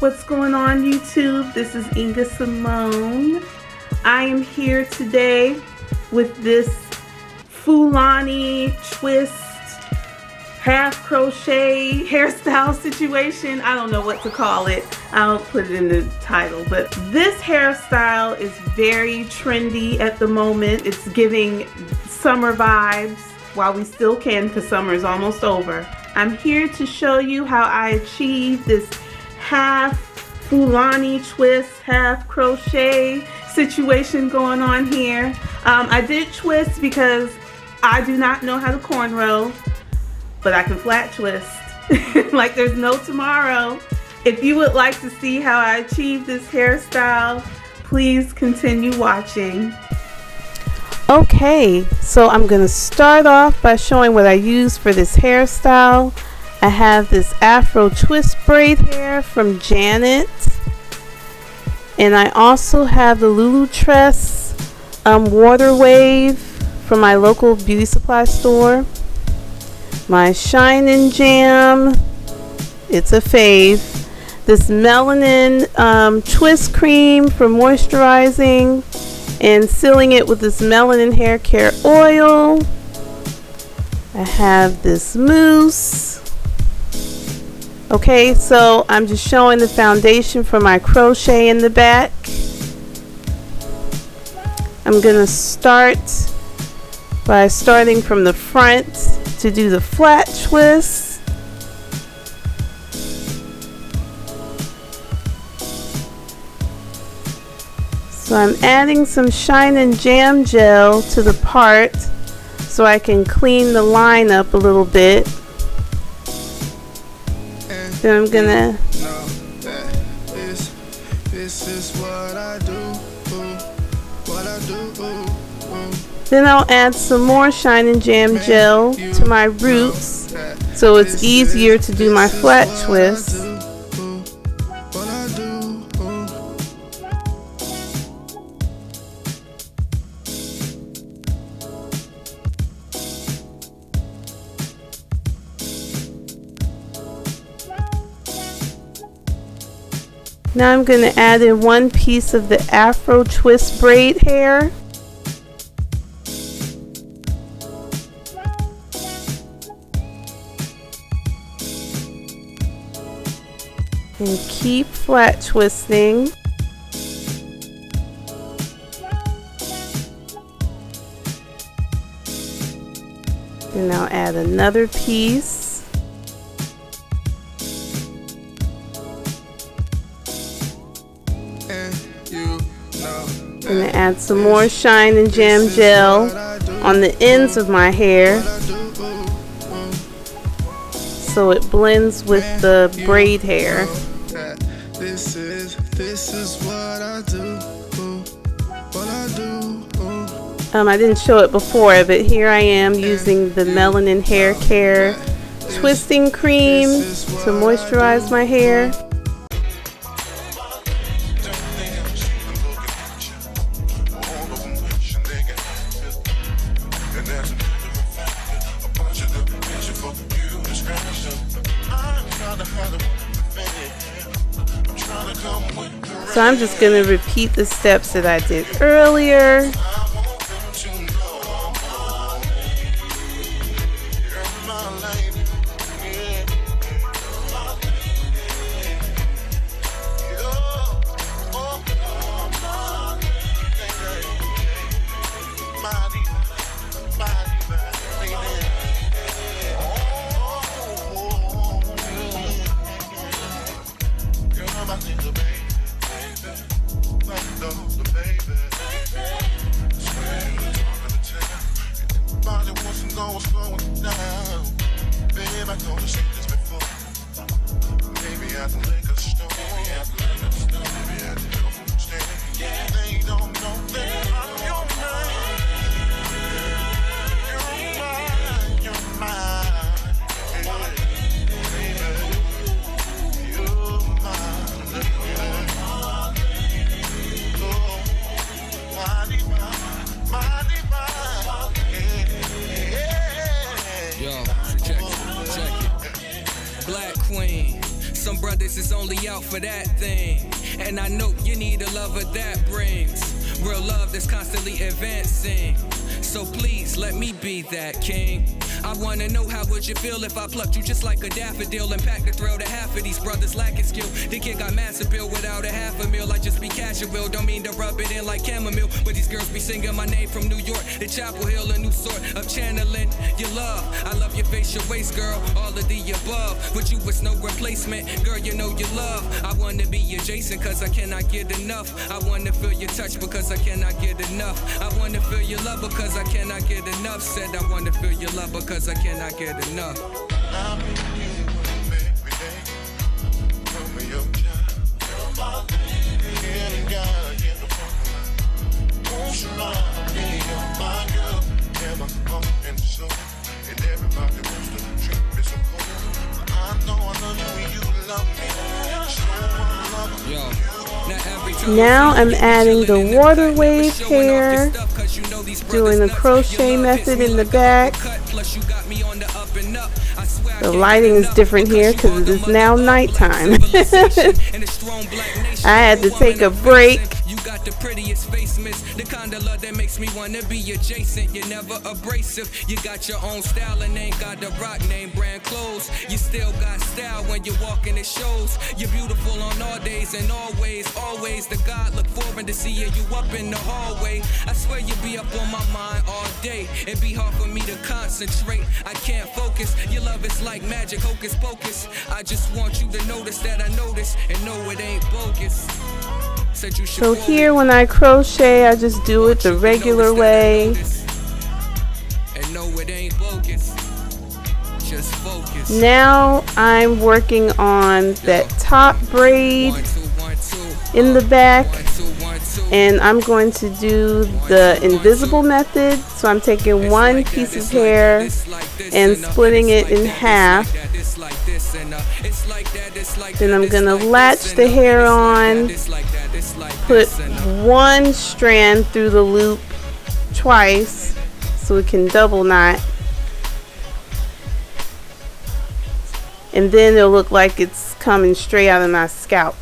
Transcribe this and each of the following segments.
What's going on, YouTube? This is Inga Simone. I am here today with this Fulani twist half crochet hairstyle situation. I don't know what to call it. I'll put it in the title, but this hairstyle is very trendy at the moment. It's giving summer vibes while we still can, because summer is almost over. I'm here to show you how I achieved this half Fulani twist, half crochet situation going on here. I did twist because I do not know how to cornrow, but I can flat twist like there's no tomorrow. If you would like to see how I achieved this hairstyle, please continue watching. Okay, so I'm going to start off by showing what I use for this hairstyle. I have this Afro twist braid hair from Janet, and I also have the Lulutress water wave from my local beauty supply store. My Shine and Jam, it's a fave. This melanin twist cream for moisturizing and sealing it with this melanin hair care oil. I have this mousse. Okay, so I'm just showing the foundation for my crochet in the back. I'm gonna start by starting from the front to do the flat twist. So I'm adding some Shine and Jam gel to the part so I can clean the line up a little bit. Then I'm gonna then I'll add some more Shine and Jam gel to my roots so it's easier to do my flat twist. Now I'm going to add in one piece of the Afro twist braid hair. And keep flat twisting. And now add another piece. And add some more Shine and Jam gel on the ends of my hair so it blends with the braid hair. This is what I do. I didn't show it before, but here I am using the melanin hair care twisting cream to moisturize my hair. So I'm just going to repeat the steps that I did earlier. some brothers is only out for that thing. And I know you need a lover that brings real love that's constantly advancing. So please let me be that king. I wanna know how would you feel if I plucked you just like a daffodil and packed the thrill to half of these brothers lacking skill. The kid got massive bill without a half a meal. I just be casual, don't mean to rub it in like chamomile, but these girls be singing my name from New York to Chapel Hill, a new sort of channeling your love. I love your face, your waist, girl, all of the above. With you it's no replacement, girl, you know your love. I wanna be your Jason cause I cannot get enough. I wanna feel your touch because I cannot get enough. I wanna feel your love because I cannot get enough. Said I wanna feel your love because I cannot get enough. I'm in you every day. Tell me your child. You're my lady. Any guy in the parking lot. Won't you love me? You're my girl. Yeah, my heart and soul. And everybody wants to treat me so cold. But I know I love you and you love me. So I love you. Now I'm adding the water wave hair, doing the crochet method in the back. The lighting is different here because it is now nighttime. I had to take a break. You got the prettiest face, miss. The kind of love that makes me wanna be adjacent. You're never abrasive. You got your own style and ain't got the rock name brand clothes. You still got style when you walk in the shows. You're beautiful on all days and always, always. The God look forward to seeing you up in the hallway. I swear you be up on my mind all day. It'd be hard for me to concentrate. I can't focus. Your love is like magic, hocus pocus. I just want you to notice that I notice and know it ain't bogus. So here when I crochet, I just do it the regular way. Now I'm working on that top braid in the back, and I'm going to do the invisible method. So I'm taking one piece of hair and splitting it in half. Then I'm going to latch the hair on, put one strand through the loop twice so it can double knot, and then it'll look like it's coming straight out of my scalp.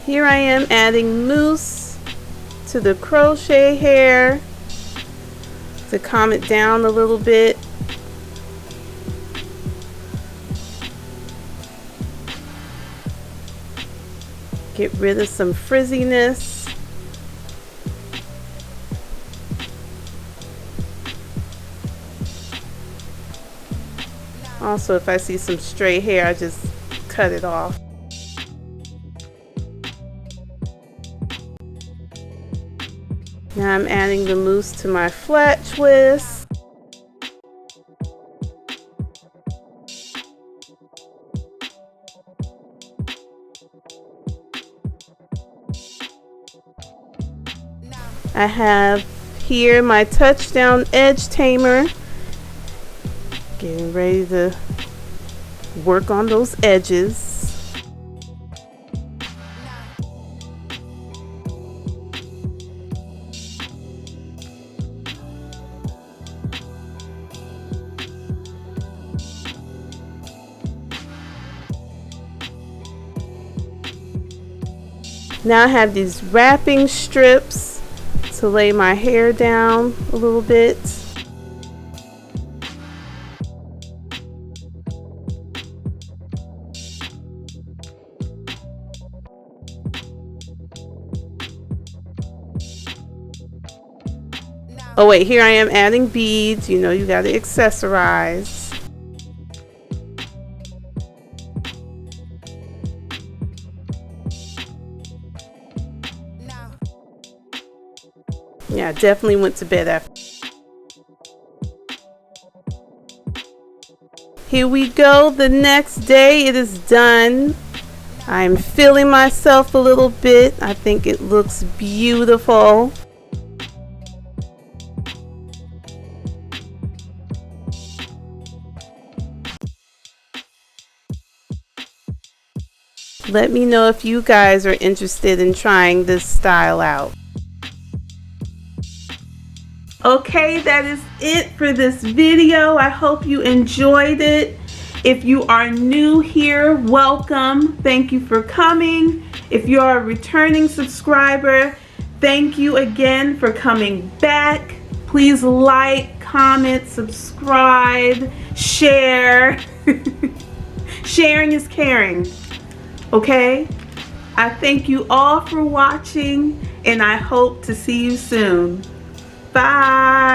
Here I am adding mousse to the crochet hair to calm it down a little bit. Get rid of some frizziness. Also, if I see some stray hair, I just cut it off. Now I'm adding the mousse to my flat twist. I have here my touchdown edge tamer. Getting ready to work on those edges. Now I have these wrapping strips to lay my hair down a little bit. Oh wait, here I am adding beads. You know, you got to accessorize. Yeah, I definitely went to bed after. Here we go. The next day it is done. I'm feeling myself a little bit. I think it looks beautiful. Let me know if you guys are interested in trying this style out. Okay, that is it for this video. I hope you enjoyed it. If you are new here, welcome. Thank you for coming. If you're a returning subscriber, thank you again for coming back. Please like, comment, subscribe, share. Sharing is caring. Okay? I thank you all for watching, and I hope to see you soon. Bye.